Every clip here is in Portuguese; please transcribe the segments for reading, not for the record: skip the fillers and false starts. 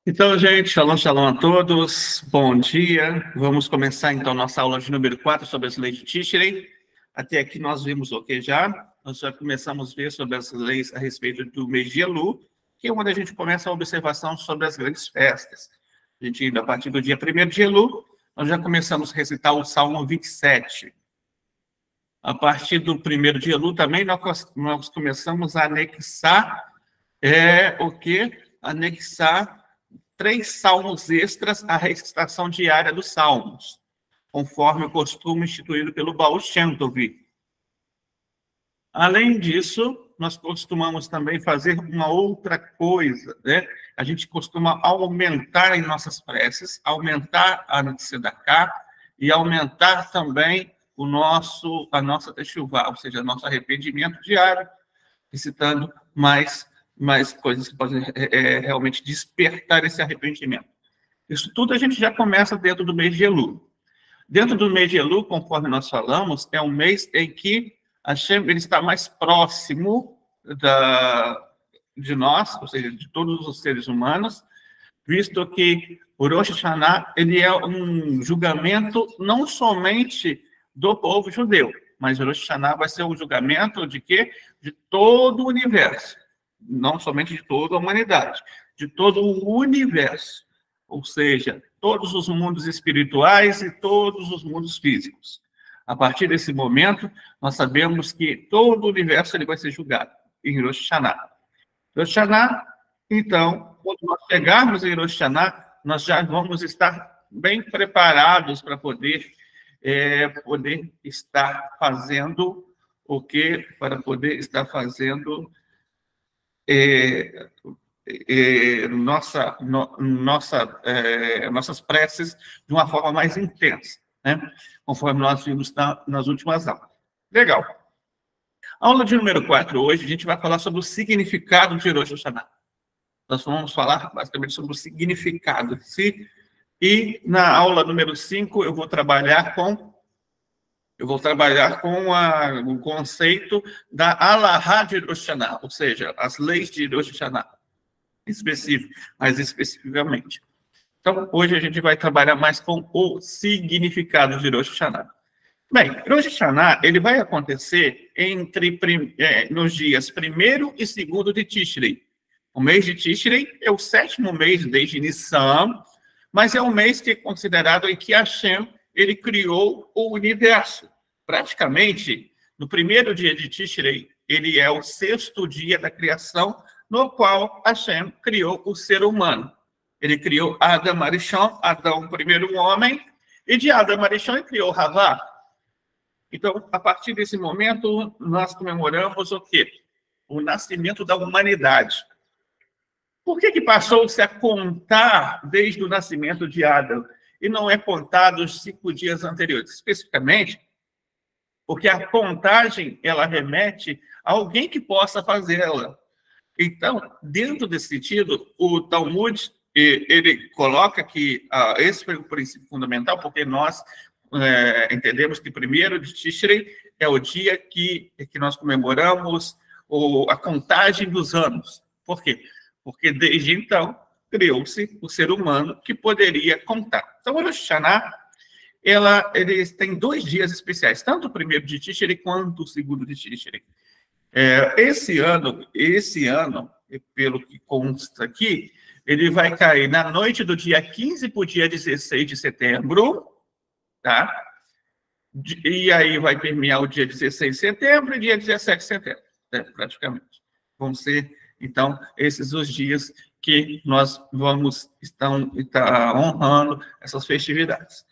Então, gente, shalom, shalom a todos. Bom dia. Vamos começar, então, nossa aula de número 4 sobre as leis de Tishrei. Até aqui nós vimos o que já? Nós já começamos a ver sobre as leis a respeito do mês de Elul, que é onde a gente começa a observação sobre as grandes festas. A gente, a partir do dia 1º de Elul, nós já começamos a recitar o Salmo 27. A partir do 1º de Elul também nós começamos a anexar o quê? Anexar 3 salmos extras à recitação diária dos salmos, conforme o costume instituído pelo Baal Shem Tov. Além disso, nós costumamos também fazer uma outra coisa, né? A gente costuma aumentar em nossas preces, aumentar a Tzedakah e aumentar também a nossa Teshuvah, ou seja, nosso arrependimento diário, recitando mais coisas que podem realmente despertar esse arrependimento. Isso tudo a gente já começa dentro do mês de Elul. Dentro do mês de Elul, conforme nós falamos, é um mês em que Hashem ele está mais próximo de nós, ou seja, de todos os seres humanos, visto que o Rosh Hashanah ele é um julgamento não somente do povo judeu, mas o Rosh Hashanah vai ser um julgamento de quê? De todo o universo. Não somente de toda a humanidade, de todo o universo, ou seja, todos os mundos espirituais e todos os mundos físicos. A partir desse momento, nós sabemos que todo o universo ele vai ser julgado em Rosh Hashanah. Rosh Hashanah, então, quando nós chegarmos em Rosh Hashanah, nós já vamos estar bem preparados para poder estar fazendo o quê? Para poder estar fazendo nossas preces de uma forma mais intensa, né? Conforme nós vimos nas últimas aulas. Legal. A aula de número 4 hoje, a gente vai falar sobre o significado de Rosh Hashanah. Nós vamos falar basicamente sobre o significado de si, e na aula número 5 eu vou trabalhar com o conceito da Alahá de Rosh Hashanah, ou seja, as leis de Rosh Hashanah, mais especificamente. Então, hoje a gente vai trabalhar mais com o significado de Rosh Hashanah. Bem, Rosh Hashanah, ele vai acontecer nos dias 1º e 2º de Tishrei. O mês de Tishrei é o 7º mês desde Nissan, mas é um mês que é considerado em que Hashem ele criou o universo. Praticamente, no 1º dia de Tishrei, ele é o 6º dia da criação, no qual Hashem criou o ser humano. Ele criou Adam Arishon, Adão, o primeiro homem, e de Adam Arishon ele criou Havá. Então, a partir desse momento, nós comemoramos o quê? O nascimento da humanidade. Por que passou-se a contar desde o nascimento de Adão e não é contado os 5 dias anteriores? Especificamente, porque a contagem, ela remete a alguém que possa fazê-la. Então, dentro desse sentido, o Talmud, ele coloca que esse foi o princípio fundamental, porque nós entendemos que 1º de Tishrei é o dia que nós comemoramos a contagem dos anos. Por quê? Porque desde então criou-se o ser humano que poderia contar. Então, o Rosh Hashanah, eles têm 2 dias especiais, tanto o 1º de Tishrei quanto o 2º de Tishrei. Esse ano, pelo que consta aqui, ele vai cair na noite do dia 15 para o dia 16 de setembro, tá? E aí vai permear o dia 16 de setembro e dia 17 de setembro, né? Praticamente. Vão ser, então, esses os dias que nós vamos estar honrando essas festividades.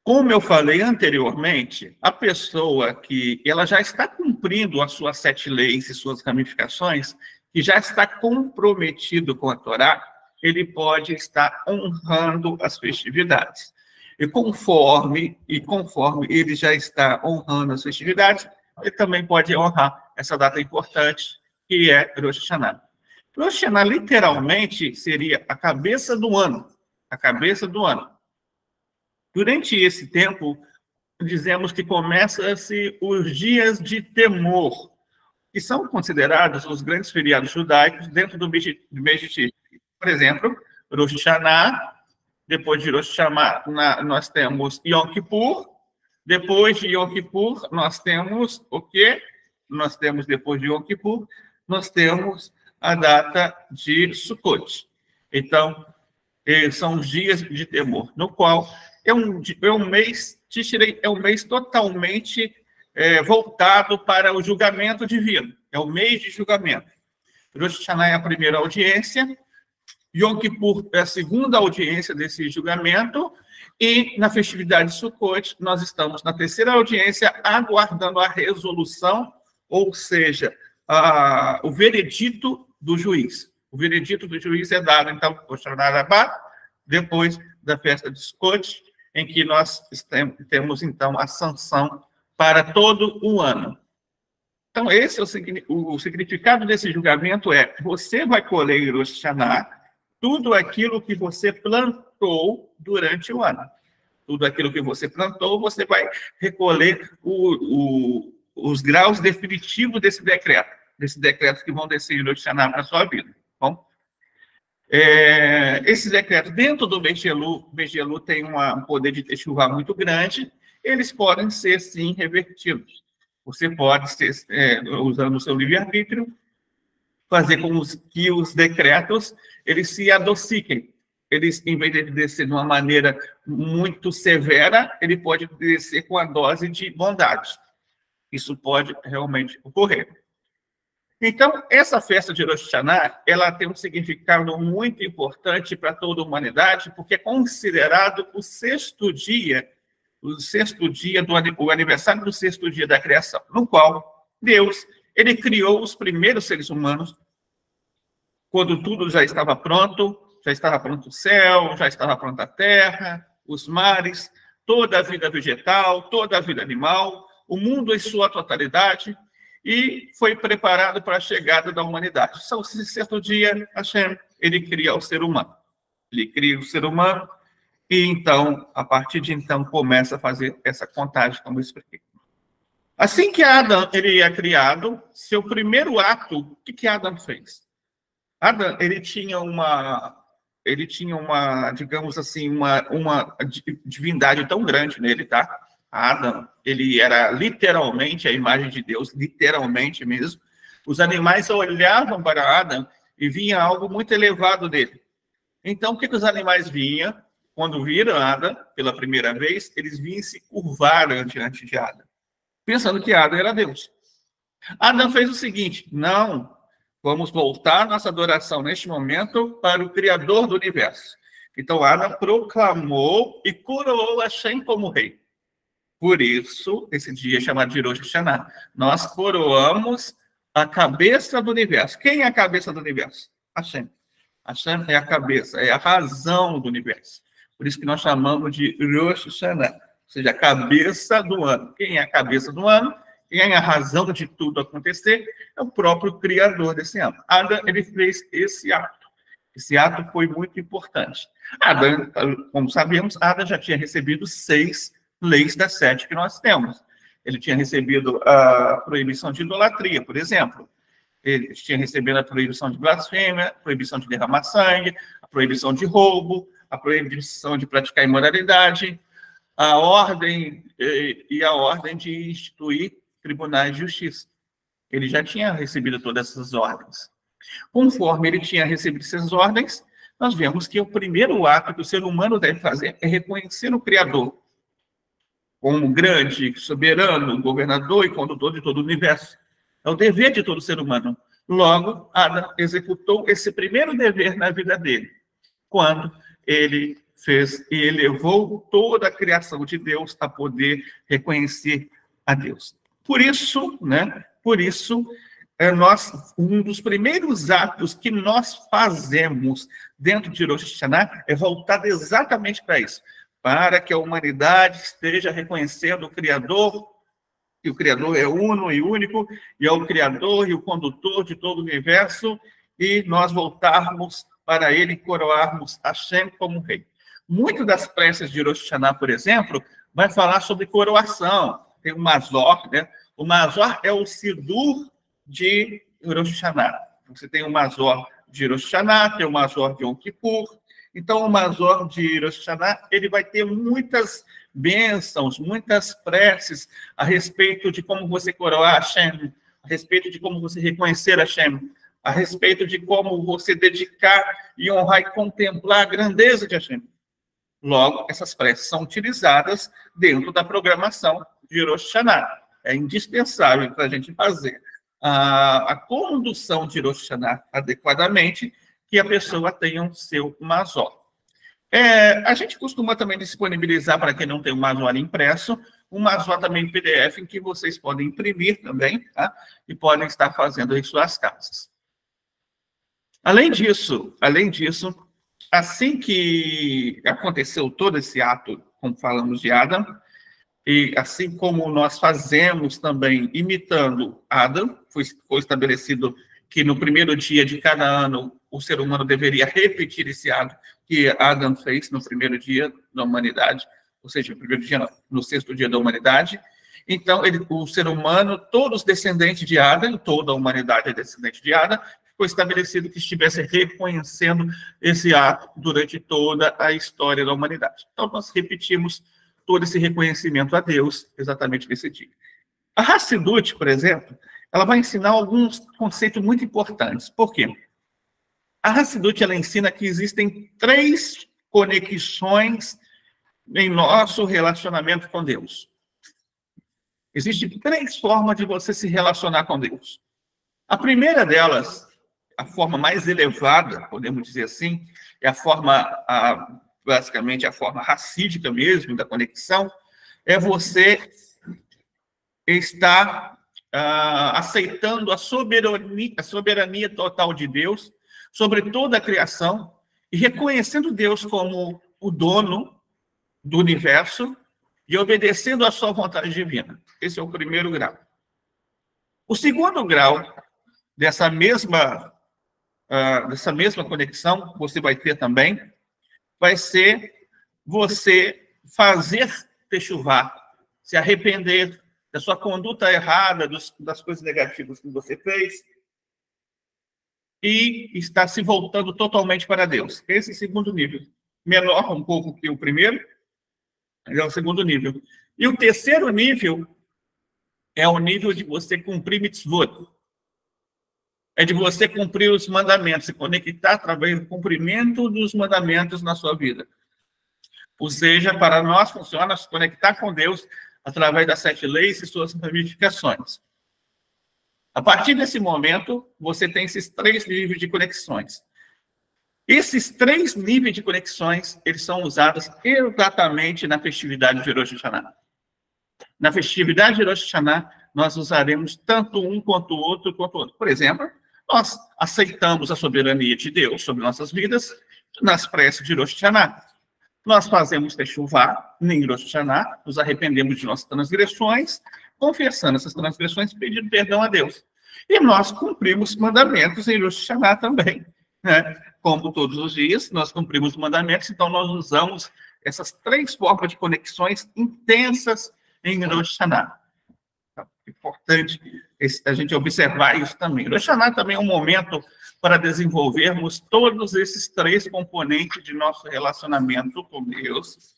Como eu falei anteriormente, a pessoa que ela já está cumprindo as suas 7 leis e suas ramificações, que já está comprometido com a Torá, ele pode estar honrando as festividades. E conforme ele já está honrando as festividades, ele também pode honrar essa data importante, que é Rosh Hashanah. Rosh Hashanah, literalmente, seria a cabeça do ano. A cabeça do ano. Durante esse tempo, dizemos que começam-se os dias de temor, que são considerados os grandes feriados judaicos dentro do mês de Tishrei. Por exemplo, Rosh Hashanah. Depois de Rosh Hashanah, nós temos Yom Kippur. Depois de Yom Kippur, nós temos o quê? Nós temos, depois de Yom Kippur, nós temos a data de Sukkot. Então, são os dias de temor, no qual é um mês, Tishrei é um mês totalmente voltado para o julgamento divino. É o mês de julgamento. Rosh Hashanah é a primeira audiência, Yom Kippur é a segunda audiência desse julgamento, e na festividade de Sukkot, nós estamos na terceira audiência, aguardando a resolução, ou seja, o veredito do juiz. O veredito do juiz é dado, então, por Shana Rabbah, depois da festa de Sukkot, em que nós temos, então, a sanção para todo o ano. Então, esse é o significado desse julgamento você vai colher em Rosh Hashanah tudo aquilo que você plantou durante o ano. Tudo aquilo que você plantou, você vai recolher os graus definitivos desse decreto que vão descer em Rosh Hashanah para a sua vida. Bom, esses decretos, dentro do mês de Elul tem um poder de chuva muito grande, eles podem ser, sim, revertidos. Você pode, usando o seu livre-arbítrio, fazer com que os decretos eles se adociquem. Eles, em vez de descer de uma maneira muito severa, ele pode descer com a dose de bondade. Isso pode realmente ocorrer. Então, essa festa de Rosh Hashanah, ela tem um significado muito importante para toda a humanidade, porque é considerado o sexto dia o aniversário do sexto dia da criação, no qual Deus, ele criou os primeiros seres humanos, quando tudo já estava pronto o céu, já estava pronta a terra, os mares, toda a vida vegetal, toda a vida animal, o mundo em sua totalidade, e foi preparado para a chegada da humanidade. Só esse sexto dia, Hashem, ele cria o ser humano. Ele cria o ser humano, e então, a partir de então, começa a fazer essa contagem, como eu expliquei. Assim que Adão ele é criado, seu primeiro ato, o que Adão fez? Adão, ele tinha uma, digamos assim, uma divindade tão grande nele, tá? Adão, ele era literalmente a imagem de Deus, literalmente mesmo. Os animais olhavam para Adão e vinha algo muito elevado dele. Então, o que os animais vinham? Quando viram Adão pela primeira vez, eles vinham e se curvaram diante de Adão, pensando que Adão era Deus. Adão fez o seguinte: não, vamos voltar nossa adoração neste momento para o Criador do universo. Então, Adão proclamou e coroou Hashem como rei. Por isso, esse dia é chamado de Rosh Hashanah. Nós coroamos a cabeça do universo. Quem é a cabeça do universo? Hashem. Hashem é a cabeça, é a razão do universo. Por isso que nós chamamos de Rosh Hashanah, ou seja, a cabeça do ano. Quem é a cabeça do ano? Quem é a razão de tudo acontecer? É o próprio Criador desse ano. Adão, ele fez esse ato. Esse ato foi muito importante. Adão, como sabemos, Adão já tinha recebido 6 leis das 7 que nós temos. Ele tinha recebido a proibição de idolatria, por exemplo. Ele tinha recebido a proibição de blasfêmia, a proibição de derramar sangue, a proibição de roubo, a proibição de praticar imoralidade, a ordem de instituir tribunais de justiça. Ele já tinha recebido todas essas ordens. Conforme ele tinha recebido essas ordens, nós vemos que o primeiro ato que o ser humano deve fazer é reconhecer o Criador como grande, soberano, governador e condutor de todo o universo. É o dever de todo ser humano. Logo, Adão executou esse primeiro dever na vida dele, quando ele fez e elevou toda a criação de Deus a poder reconhecer a Deus. Por isso, um dos primeiros atos que nós fazemos dentro de Rosh Hashanah é voltado exatamente para isso, para que a humanidade esteja reconhecendo o Criador, e o Criador é uno e único, e é o Criador e o condutor de todo o universo, e nós voltarmos para ele e coroarmos Hashem como rei. Muito das preces de Rosh Hashanah, por exemplo, vai falar sobre coroação. Tem o Mazor, né? O Mazor é o Sidur de Rosh Hashanah. Você tem o Mazor de Rosh Hashanah, tem o Mazor de Yom Kippur, Então, o Mazor de Rosh Hashanah, ele vai ter muitas bênçãos, muitas preces a respeito de como você coroar Hashem, a respeito de como você reconhecer Hashem, a respeito de como você dedicar e honrar e contemplar a grandeza de Hashem. Logo, essas preces são utilizadas dentro da programação de Rosh Hashanah. É indispensável para a gente fazer a condução de Rosh Hashanah adequadamente, que a pessoa tenha o seu Mazor. A gente costuma também disponibilizar, para quem não tem o Mazor impresso, um Mazor também em PDF, em que vocês podem imprimir também, tá? E podem estar fazendo em suas casas. Além disso, assim que aconteceu todo esse ato, como falamos de Adam, e assim como nós fazemos também imitando Adam, foi estabelecido que no primeiro dia de cada ano o ser humano deveria repetir esse ato que Adam fez no primeiro dia da humanidade, ou seja, no primeiro dia, no sexto dia da humanidade. Então, o ser humano, todos os descendentes de Adam, toda a humanidade é descendente de Adam, foi estabelecido que estivesse reconhecendo esse ato durante toda a história da humanidade. Então, nós repetimos todo esse reconhecimento a Deus exatamente nesse dia. A Hassidut, por exemplo, ela vai ensinar alguns conceitos muito importantes. Por quê? A Hassidut, ela ensina que existem 3 conexões em nosso relacionamento com Deus. Existem 3 formas de você se relacionar com Deus. A primeira delas, a forma mais elevada, podemos dizer assim, é a forma, basicamente, a forma racídica mesmo da conexão, é você estar aceitando a soberania total de Deus sobre toda a criação e reconhecendo Deus como o dono do universo e obedecendo à sua vontade divina. Esse é o primeiro grau. O segundo grau dessa mesma conexão, você vai ter também, vai ser você fazer techuvá, se arrepender da sua conduta errada, das coisas negativas que você fez, e estar se voltando totalmente para Deus. Esse é o segundo nível. Menor um pouco que o primeiro, é o segundo nível. E o terceiro nível é o nível de você cumprir mitzvot. É de você cumprir os mandamentos, se conectar através do cumprimento dos mandamentos na sua vida. Ou seja, para nós funciona se conectar com Deus através das 7 leis e suas ramificações. A partir desse momento, você tem esses 3 níveis de conexões. Esses 3 níveis de conexões, eles são usados exatamente na festividade de Rosh Hashanah. Na festividade de Rosh Hashanah, nós usaremos tanto um quanto o outro, Por exemplo, nós aceitamos a soberania de Deus sobre nossas vidas nas preces de Rosh Hashanah. Nós fazemos techuvá em Rosh Hashanah, nos arrependemos de nossas transgressões, confessando essas transgressões, pedindo perdão a Deus. E nós cumprimos mandamentos em Rosh Hashanah também, né? Como todos os dias, nós cumprimos mandamentos, então nós usamos essas 3 formas de conexões intensas em Rosh Hashanah. É importante a gente observar isso também. Rosh Hashanah também é um momento para desenvolvermos todos esses 3 componentes de nosso relacionamento com Deus.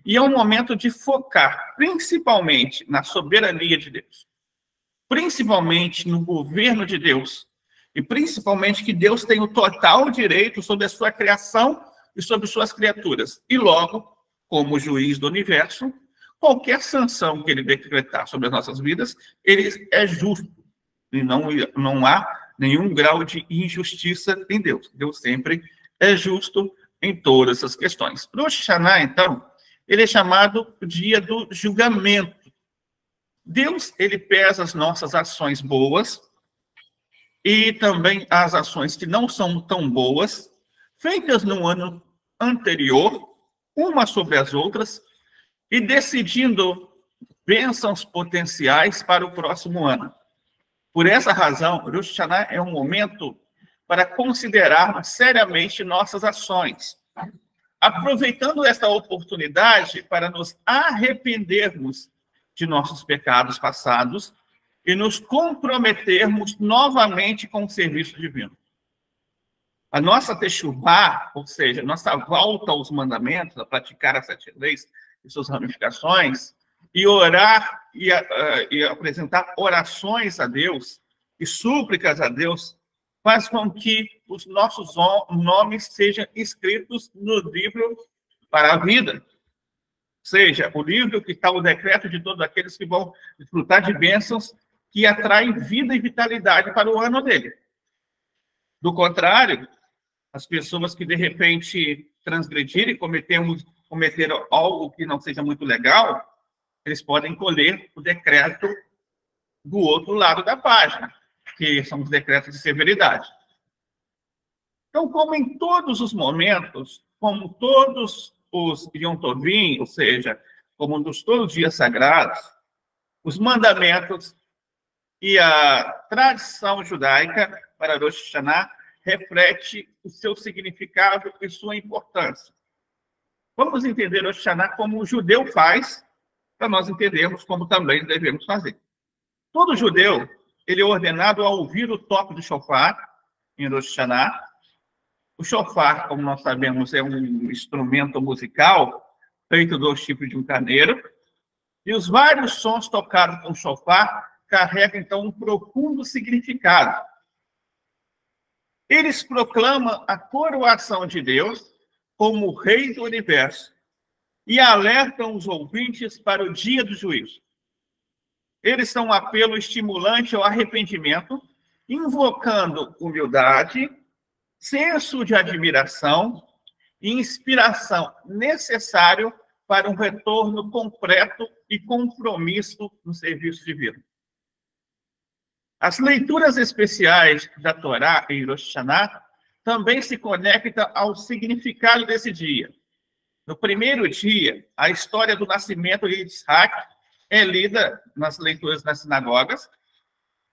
E é um momento de focar principalmente na soberania de Deus, principalmente no governo de Deus, e principalmente que Deus tem o total direito sobre a sua criação e sobre suas criaturas. E logo, como juiz do universo, qualquer sanção que ele decretar sobre as nossas vidas, ele é justo. E não há nenhum grau de injustiça em Deus. Deus sempre é justo em todas essas questões. Rosh Hashanah, então, ele é chamado dia do julgamento. Deus, ele pesa as nossas ações boas e também as ações que não são tão boas, feitas no ano anterior, umas sobre as outras, e decidindo bênçãos potenciais para o próximo ano. Por essa razão, Rosh Hashanah é um momento para considerarmos seriamente nossas ações, aproveitando esta oportunidade para nos arrependermos de nossos pecados passados e nos comprometermos novamente com o serviço divino. A nossa techuvá, ou seja, nossa volta aos mandamentos, a praticar as 7 leis e suas ramificações, e orar e apresentar orações a Deus e súplicas a Deus, faz com que os nossos nomes sejam escritos no livro para a vida. Ou seja, o livro que está o decreto de todos aqueles que vão desfrutar de bênçãos que atraem vida e vitalidade para o ano dele. Do contrário, as pessoas que, de repente, transgredirem, cometeram algo que não seja muito legal, eles podem colher o decreto do outro lado da página, que são os decretos de severidade. Então, como em todos os momentos, como todos os Yom Tovim, ou seja, como nos todos os dias sagrados, os mandamentos e a tradição judaica para Rosh Hashanah reflete o seu significado e sua importância. Vamos entender Rosh Hashanah como o judeu faz, para nós entendermos como também devemos fazer. Todo judeu, ele é ordenado a ouvir o toque do shofar em Rosh Hashanah. O shofar, como nós sabemos, é um instrumento musical feito do chifre de um carneiro, e os vários sons tocados com o shofar carregam, então, um profundo significado. Eles proclamam a coroação de Deus como o Rei do Universo e alertam os ouvintes para o dia do juízo. Eles são um apelo estimulante ao arrependimento, invocando humildade, senso de admiração e inspiração necessário para um retorno completo e compromisso no serviço divino. As leituras especiais da Torá em Rosh Hashanah também se conectam ao significado desse dia. No primeiro dia, a história do nascimento de Isaac é lida nas leituras das sinagogas.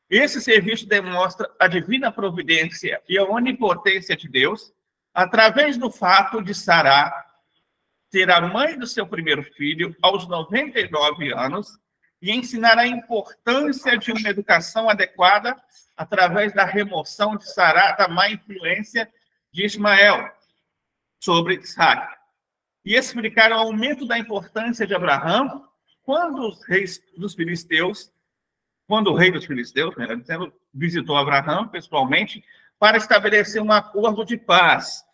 Esse serviço demonstra a divina providência e a onipotência de Deus através do fato de Sará ser a mãe do seu primeiro filho aos 99 anos e ensinar a importância de uma educação adequada através da remoção de Sará da má influência de Ismael sobre Isaac. E explicar o aumento da importância de Abraão quando o rei dos filisteus, melhor dizendo, visitou Abraão pessoalmente para estabelecer um acordo de paz.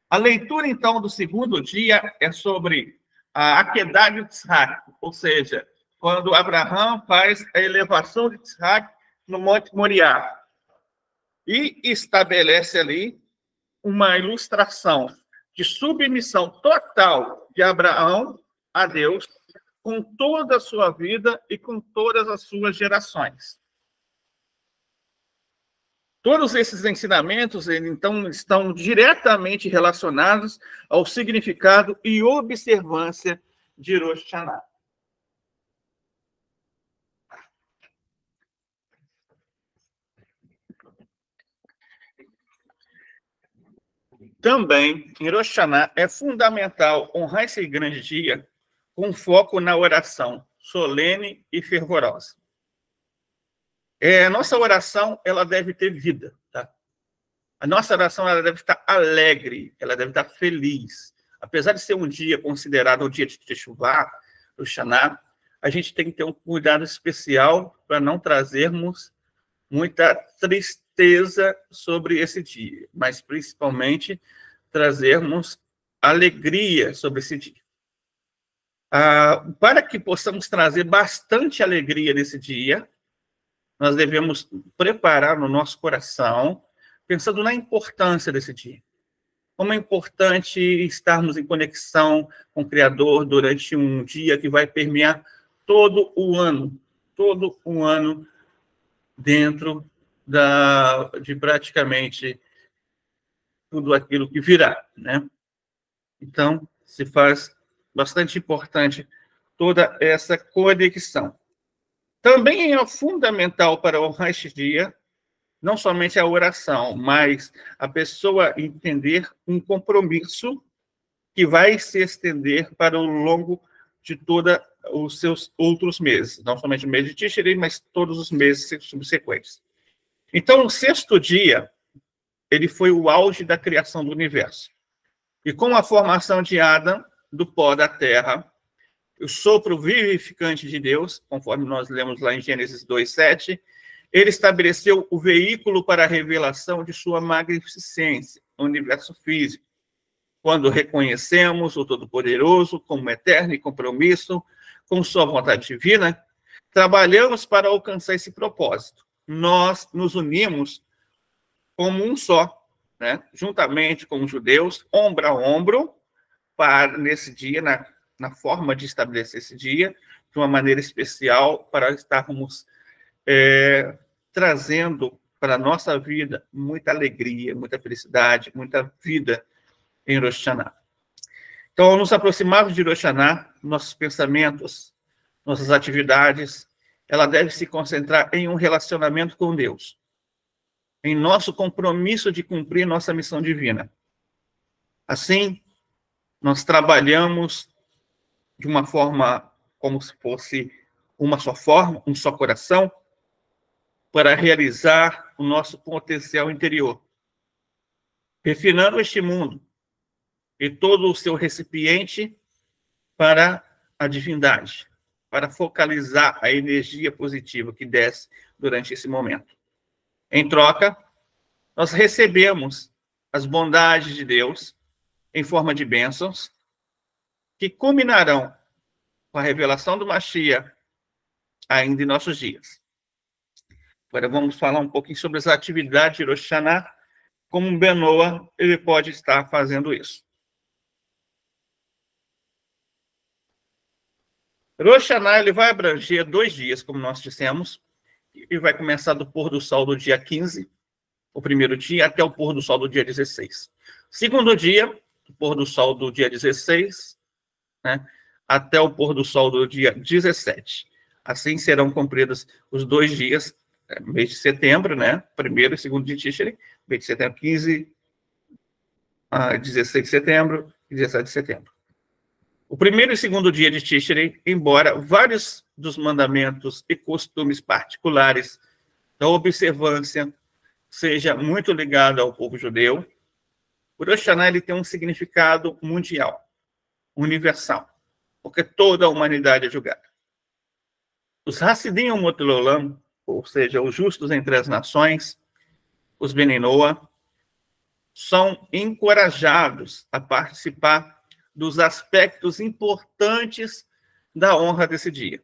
A leitura, então, do segundo dia é sobre a Akedah de Isaac, ou seja, quando Abraão faz a elevação de Isaac no Monte Moriá e estabelece ali uma ilustração de submissão total de Abraão a Deus com toda a sua vida e com todas as suas gerações. Todos esses ensinamentos, então, estão diretamente relacionados ao significado e observância de Rosh Hashanah. Também, em Rosh Hashanah, é fundamental honrar esse grande dia com foco na oração solene e fervorosa. A nossa oração, ela deve ter vida, tá? A nossa oração, ela deve estar alegre, ela deve estar feliz. Apesar de ser um dia considerado o dia de Teshuvah, Rosh Hashanah, a gente tem que ter um cuidado especial para não trazermos muita tristeza sobre esse dia, mas principalmente trazermos alegria sobre esse dia. Para que possamos trazer bastante alegria nesse dia, nós devemos preparar no nosso coração, pensando na importância desse dia. Como é importante estarmos em conexão com o Criador durante um dia que vai permear todo o ano dentro de praticamente tudo aquilo que virá, né? Então, se faz bastante importante toda essa conexão. Também é fundamental para honrar este dia, não somente a oração, mas a pessoa entender um compromisso que vai se estender para o longo de todos os seus outros meses, não somente o mês de Tishrei, mas todos os meses subsequentes. Então, o sexto dia ele foi o auge da criação do universo. E com a formação de Adão, do pó da terra, o sopro vivificante de Deus, conforme nós lemos lá em Gênesis 2:7, ele estabeleceu o veículo para a revelação de sua magnificência no universo físico. Quando reconhecemos o Todo-Poderoso como eterno e compromisso com sua vontade divina, trabalhamos para alcançar esse propósito. Nós nos unimos como um só, né? Juntamente com os judeus, ombro a ombro, para nesse dia, na forma de estabelecer esse dia, de uma maneira especial, para estarmos trazendo para a nossa vida muita alegria, muita felicidade, muita vida em Rosh Hashanah. Então, ao nos aproximarmos de Rosh Hashanah, nossos pensamentos, nossas atividades, ela deve se concentrar em um relacionamento com Deus, em nosso compromisso de cumprir nossa missão divina. Assim, nós trabalhamos de uma forma como se fosse uma só forma, um só coração, para realizar o nosso potencial interior, refinando este mundo e todo o seu recipiente para a divindade, para focalizar a energia positiva que desce durante esse momento. Em troca, nós recebemos as bondades de Deus em forma de bênçãos que culminarão com a revelação do Mashiach ainda em nossos dias. Agora vamos falar um pouquinho sobre as atividades de Rosh Hashanah, como um Benoa ele pode estar fazendo isso. Rosh Hashanah ele vai abranger 2 dias, como nós dissemos, e vai começar do pôr do sol do dia 15, o primeiro dia, até o pôr do sol do dia 16. Segundo dia, do pôr do sol do dia 16, né, até o pôr do sol do dia 17. Assim serão cumpridos os 2 dias, mês de setembro, né, primeiro e segundo de Tishri, mês de setembro, 15, 16 de setembro e 17 de setembro. O primeiro e segundo dia de Tishri, embora vários dos mandamentos e costumes particulares da observância seja muito ligado ao povo judeu, o Rosh Hashanah ele tem um significado mundial, universal, porque toda a humanidade é julgada. Os Hassidim Umot Olam, ou seja, os justos entre as nações, os Bnei Noah, são encorajados a participar dos aspectos importantes da honra desse dia.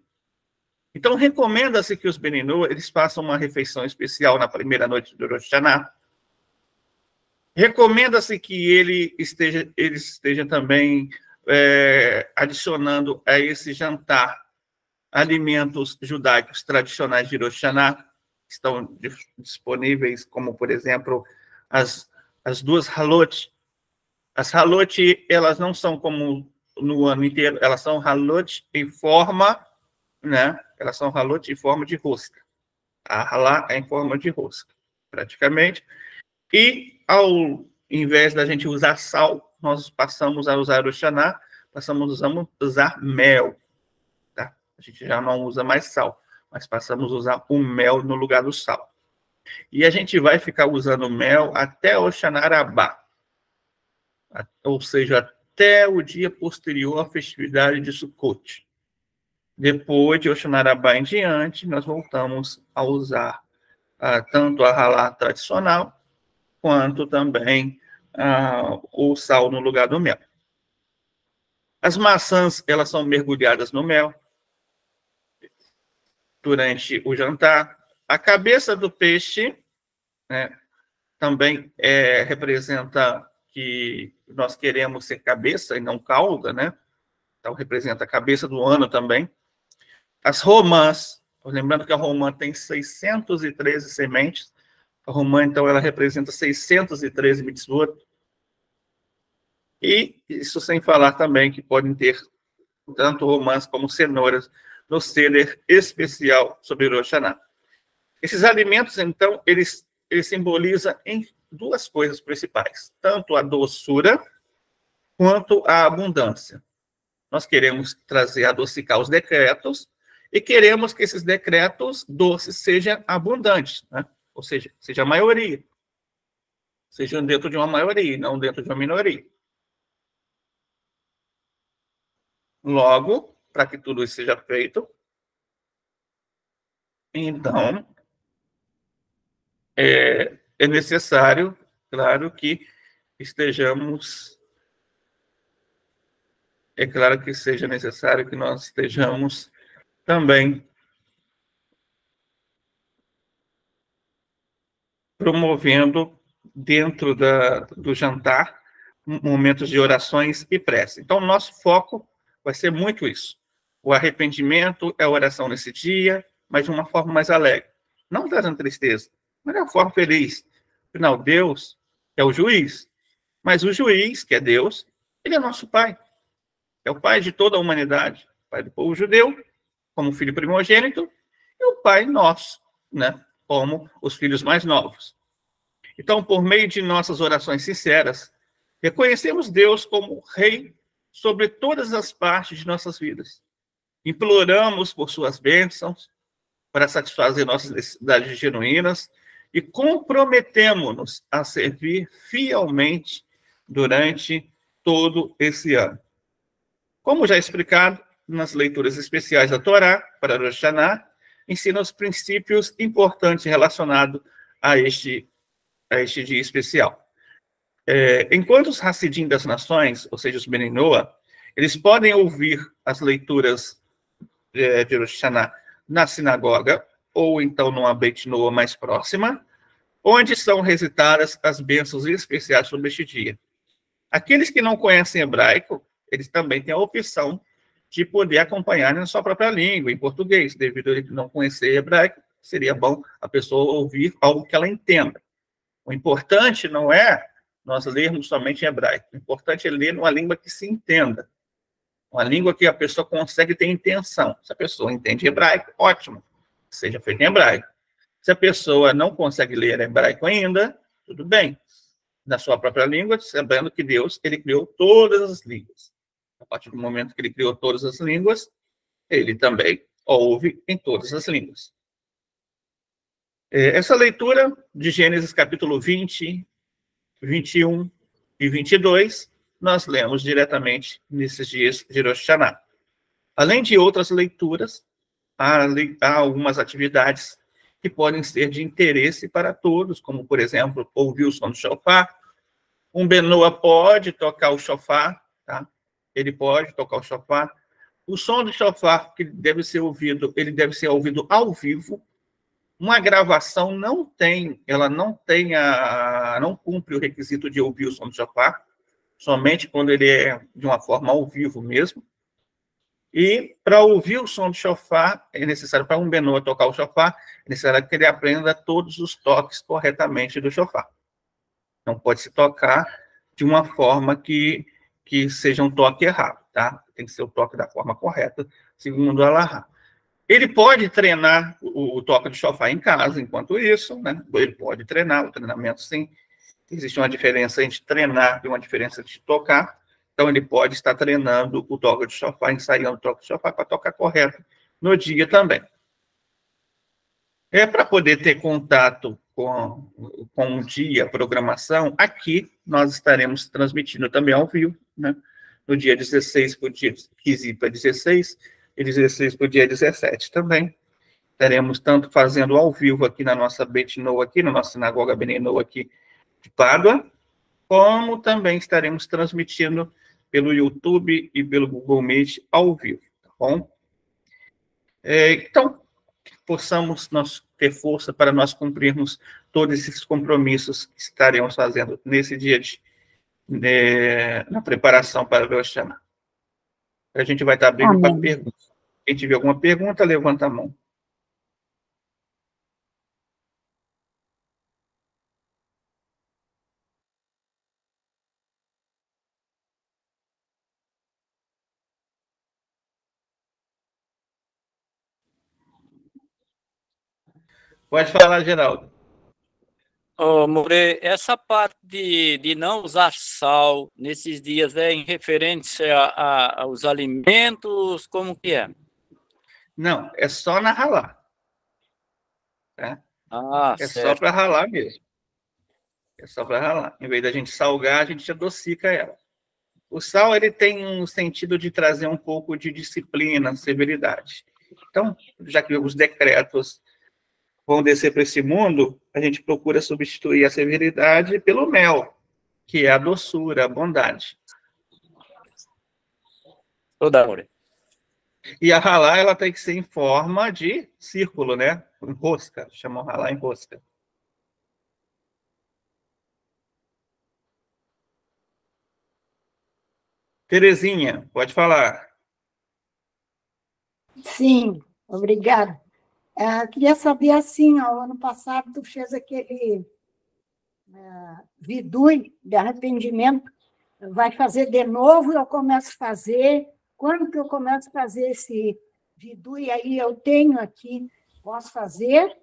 Então, recomenda-se que os Bnei Noah eles façam uma refeição especial na primeira noite do Rosh Hashanah. Recomenda-se que ele esteja também adicionando a esse jantar alimentos judaicos tradicionais de Rosh Hashanah, que estão disponíveis, como, por exemplo, as 2 halot. As halot, elas não são como no ano inteiro, elas são halot em forma, né? Elas são halot em forma de rosca. A halá é em forma de rosca, praticamente. E, ao invés da gente usar sal, nós passamos a usar o Hashanah, passamos a usar mel. Tá? A gente já não usa mais sal, mas passamos a usar o mel no lugar do sal. E a gente vai ficar usando mel até o Shana Rabbah, ou seja, até o dia posterior à festividade de Sukkot. Depois de Shana Rabbah em diante, nós voltamos a usar tanto a halá tradicional, quanto também o sal no lugar do mel. As maçãs, elas são mergulhadas no mel durante o jantar. A cabeça do peixe, né, também representa que nós queremos ser cabeça e não cauda, né? Então, representa a cabeça do ano também. As romãs, lembrando que a romã tem 613 sementes. A romã, então, ela representa 613 mitzvot. E isso sem falar também que podem ter tanto romãs como cenouras no seder especial sobre Rosh Hashanah. Esses alimentos, então, eles simbolizam em 2 coisas principais, tanto a doçura quanto a abundância. Nós queremos adocicar os decretos e queremos que esses decretos doces sejam abundantes, né? Ou seja a maioria. sejam dentro de uma maioria, não dentro de uma minoria. Logo, para que tudo isso seja feito, então, é necessário, claro, que estejamos, é claro que seja necessário que nós estejamos também promovendo dentro do jantar momentos de orações e prece. Então, nosso foco vai ser muito isso. O arrependimento é a oração nesse dia, mas de uma forma mais alegre. Não trazendo tristeza, mas de uma forma feliz. Afinal, Deus é o juiz, mas o juiz, que é Deus, ele é nosso Pai. É o Pai de toda a humanidade. Pai do povo judeu, como filho primogênito, e o Pai nosso, né? Como os filhos mais novos. Então, por meio de nossas orações sinceras, reconhecemos Deus como Rei sobre todas as partes de nossas vidas. Imploramos por suas bênçãos para satisfazer nossas necessidades genuínas e comprometemos-nos a servir fielmente durante todo esse ano. Como já explicado nas leituras especiais da Torá para Rosh Hashanah, ensina os princípios importantes relacionados a este dia especial. Enquanto os Hassidim das nações, ou seja, os Bnei Noah, eles podem ouvir as leituras de Rosh Hashanah na sinagoga, ou então numa Beit Noah mais próxima, onde são recitadas as bênçãos especiais sobre este dia. Aqueles que não conhecem hebraico, eles também têm a opção de poder acompanhar na sua própria língua, em português. Devido a ele não conhecer hebraico, seria bom a pessoa ouvir algo que ela entenda. O importante não é nós lermos somente em hebraico. O importante é ler numa língua que se entenda. Uma língua que a pessoa consegue ter intenção. Se a pessoa entende hebraico, ótimo. Seja feito em hebraico. Se a pessoa não consegue ler hebraico ainda, tudo bem. Na sua própria língua, sabendo que Deus, ele criou todas as línguas. A partir do momento que ele criou todas as línguas, ele também ouve em todas as línguas. Essa leitura de Gênesis capítulo 20, 21 e 22, nós lemos diretamente nesses dias de Rosh Hashanah. Além de outras leituras, há algumas atividades que podem ser de interesse para todos, como, por exemplo, ouvir o som do shofar. Um Benoa pode tocar o shofar, tá? Ele pode tocar o shofar. O som do shofar que deve ser ouvido, ele deve ser ouvido ao vivo. Uma gravação não cumpre o requisito de ouvir o som do shofar, somente quando ele é de uma forma ao vivo mesmo. E para ouvir o som do shofar, é necessário, para um Benoa tocar o shofar, é necessário que ele aprenda todos os toques corretamente do shofar. Não pode se tocar de uma forma que seja um toque errado, tá? Tem que ser o toque da forma correta, segundo o Alahá. Ele pode treinar o toque do shofar em casa, enquanto isso, né? Ele pode treinar, o treinamento sim. Existe uma diferença entre treinar e uma diferença entre tocar. Então, ele pode estar treinando o toque do shofar, ensaiando o toque do shofar para tocar correto no dia também. Para poder ter contato com o dia, a programação, aqui nós estaremos transmitindo também ao vivo, né? No dia 16 para o dia 15 para 16, e 16 para o dia 17 também. Estaremos tanto fazendo ao vivo aqui na nossa Beit Noah, aqui na nossa sinagoga Bnei Noah aqui de Pádua, como também estaremos transmitindo pelo YouTube e pelo Google Meet ao vivo, tá bom? Então, possamos nós ter força para nós cumprirmos todos esses compromissos que estaremos fazendo nesse dia na preparação para o Rosh Hashanah. A gente vai estar abrindo para perguntas. Quem tiver alguma pergunta, levanta a mão. Pode falar, Geraldo. More, essa parte de não usar sal nesses dias é em referência aos alimentos, como que é? Não, é só na ralá. Tá? Ah, é certo. só para ralar mesmo. É só para ralar. Em vez da gente salgar, a gente adocica ela. O sal, ele tem um sentido de trazer um pouco de disciplina, severidade. Então, já que os decretos vão descer para esse mundo, a gente procura substituir a severidade pelo mel, que é a doçura, a bondade. Toda hora. E a ralar, ela tem que ser em forma de círculo, né? Em rosca, chamam ralar em rosca. Terezinha, pode falar. Sim, obrigada. Queria saber, assim, ó, ano passado tu fez aquele vidui de arrependimento, vai fazer de novo, eu começo a fazer, quando que eu começo a fazer esse vidui aí, eu tenho aqui, posso fazer?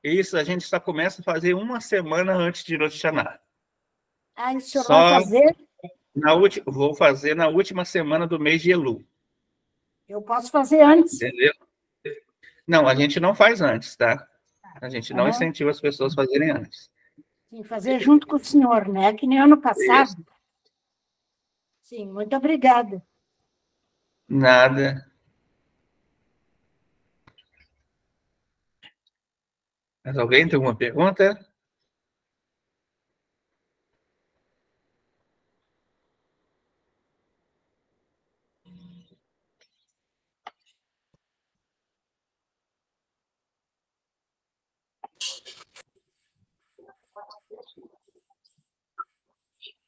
Isso, a gente só começa a fazer uma semana antes de Rosh Hashanah. Ah, o senhor vai fazer? Vou fazer na última semana do mês de Elul. Eu posso fazer antes. Entendeu? Não, a gente não faz antes, tá? A gente não incentiva as pessoas a fazerem antes. Sim, fazer junto com o senhor, né? Que nem ano passado. Isso. Sim, muito obrigada. Nada. Mas alguém tem alguma pergunta?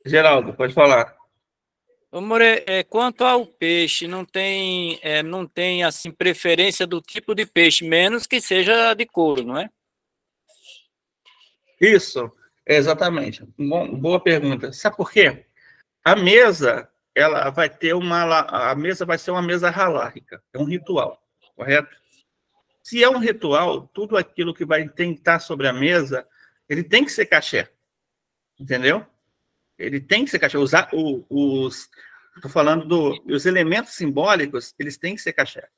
Geraldo, pode falar. Ô, More, quanto ao peixe, não tem assim preferência do tipo de peixe, menos que seja de couro, não é? Isso, exatamente. Boa pergunta. Sabe por quê? A mesa, a mesa vai ser uma mesa halárrica. É um ritual, correto? Se é um ritual, tudo aquilo que vai tentar sobre a mesa, ele tem que ser caché. Entendeu? Ele tem que ser caché. Estou falando dos elementos simbólicos, eles têm que ser caché.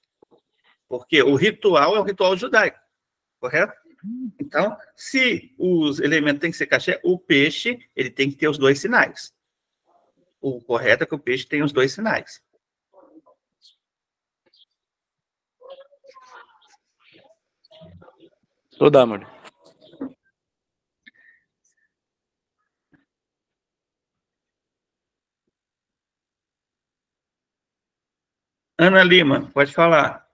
Porque o ritual é um ritual judaico, correto? Então, se os elementos têm que ser caché, o peixe ele tem que ter os dois sinais. O correto é que o peixe tem os dois sinais. Toda, amor. Ana Lima, pode falar.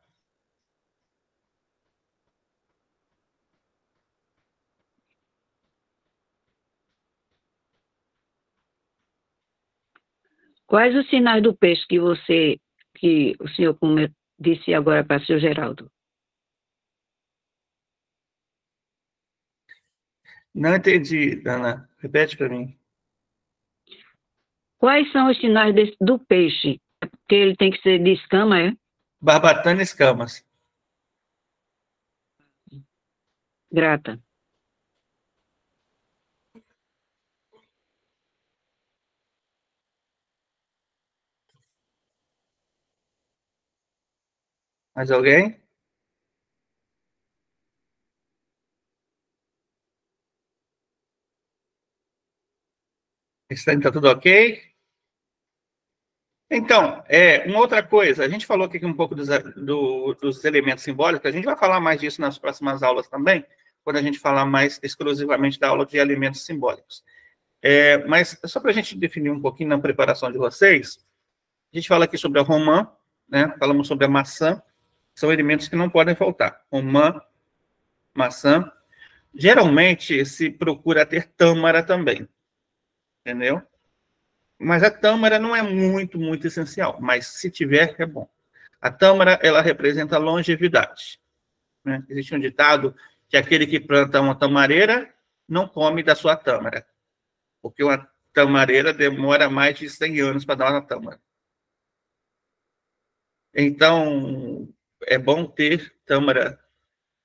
Quais os sinais do peixe que o senhor disse agora para o senhor Geraldo? Não entendi, Ana. Repete para mim. Quais são os sinais do peixe? Porque ele tem que ser de escama, é? Barbatana e escamas. Grata. Mais alguém? Está tudo ok? Então, uma outra coisa, a gente falou aqui um pouco dos elementos simbólicos, a gente vai falar mais disso nas próximas aulas também, quando a gente falar mais exclusivamente da aula de alimentos simbólicos. Mas só para a gente definir um pouquinho na preparação de vocês, a gente fala aqui sobre a romã, né? Falamos sobre a maçã, são elementos que não podem faltar. Romã, maçã. Geralmente se procura ter tâmara também, entendeu? Mas a tâmara não é muito essencial, mas se tiver, é bom. A tâmara, ela representa longevidade, né? Existe um ditado que aquele que planta uma tamareira não come da sua tâmara, porque uma tamareira demora mais de 100 anos para dar uma tâmara. Então, é bom ter tâmara.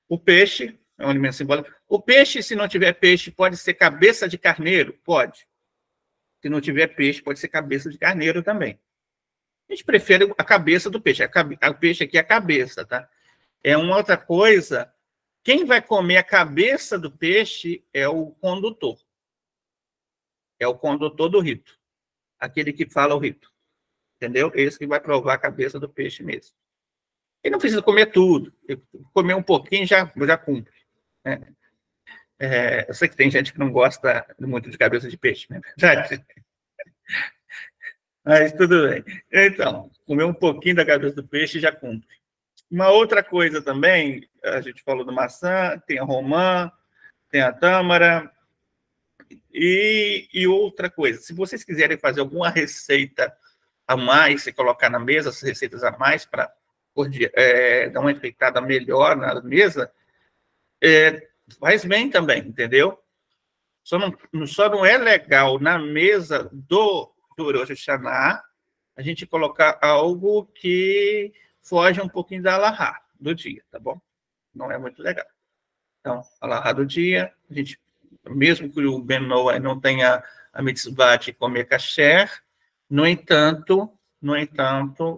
O peixe é um alimento simbólico. O peixe, se não tiver peixe, pode ser cabeça de carneiro? Pode. Se não tiver peixe, pode ser cabeça de carneiro também. A gente prefere a cabeça do peixe. O peixe aqui é a cabeça, tá? É uma outra coisa. Quem vai comer a cabeça do peixe é o condutor. É o condutor do rito. Aquele que fala o rito. Entendeu? Esse que vai provar a cabeça do peixe mesmo. Ele não precisa comer tudo. Comer um pouquinho já cumpre. Né? Eu sei que tem gente que não gosta muito de cabeça de peixe, né? Mas tudo bem. Então, comer um pouquinho da cabeça do peixe já cumpre. Uma outra coisa também, a gente falou do maçã, tem a romã, tem a tâmara, e outra coisa, se vocês quiserem fazer alguma receita a mais e colocar na mesa, as receitas a mais, para dar uma enfeitada melhor na mesa, faz bem também, entendeu? Só não é legal na mesa do Rosh Hashanah a gente colocar algo que foge um pouquinho da alahá do dia, tá bom? Não é muito legal. Então, alahá do dia, a gente, mesmo que o Ben Noah não tenha a mitzvah de comer kasher, no entanto,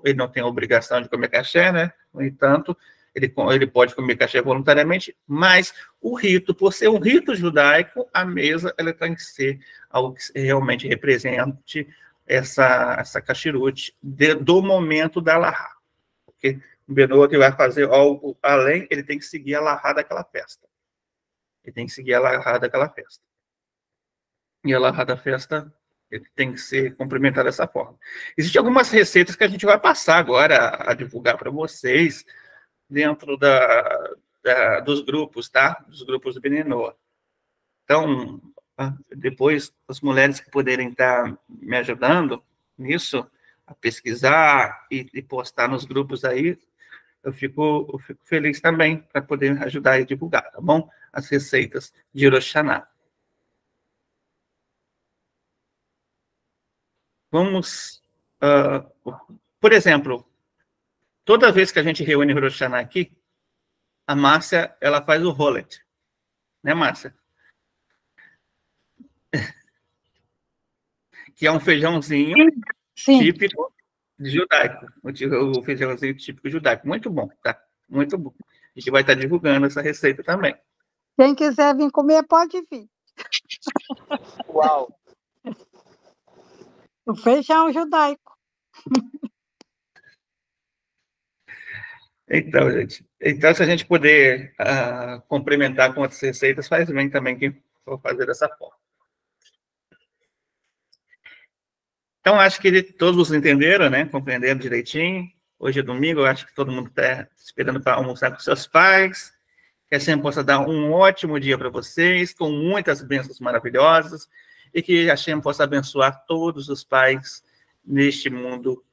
ele não tem a obrigação de comer kasher, né? No entanto, ele pode comer kasher voluntariamente, mas o rito, por ser um rito judaico, a mesa ela tem que ser algo que realmente represente essa kasherut do momento da alahá. Porque o Benoa que vai fazer algo além, ele tem que seguir a alahá daquela festa. Ele tem que seguir a alahá daquela festa. E a alahá da festa ele tem que ser cumprimentado dessa forma. Existem algumas receitas que a gente vai passar agora a divulgar para vocês dentro dos grupos, tá? Dos grupos do Beninoa. Então, depois, as mulheres que puderem estar me ajudando nisso, a pesquisar e postar nos grupos aí, eu fico feliz também para poder ajudar e divulgar, tá bom? As receitas de Rosh Hashanah. Vamos, por exemplo, toda vez que a gente reúne Rosh Hashanah aqui, a Márcia, ela faz o rolet. Né, Márcia? Que é um feijãozinho típico judaico. O feijãozinho típico judaico. Muito bom, tá? Muito bom. A gente vai estar divulgando essa receita também. Quem quiser vir comer, pode vir. Uau! O feijão judaico. Então, gente. Então, se a gente puder complementar com outras receitas, faz bem também quem for fazer dessa forma. Então, acho que todos entenderam, né? Compreenderam direitinho. Hoje é domingo, eu acho que todo mundo está esperando para almoçar com seus pais. Que a Hashem possa dar um ótimo dia para vocês, com muitas bênçãos maravilhosas, e que a Hashem possa abençoar todos os pais neste mundo,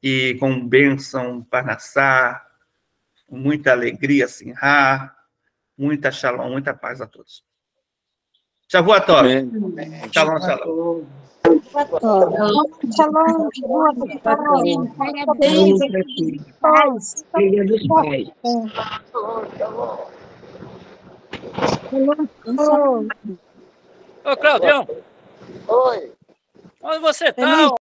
e com bênção, parnassá, muita alegria, simha, muita shalom, muita paz a todos. Shavua Tov. Shalom, shalom. Shalom, Parabéns, paz. Dia dos Pais. Ô, Claudião. Oi. Onde você está?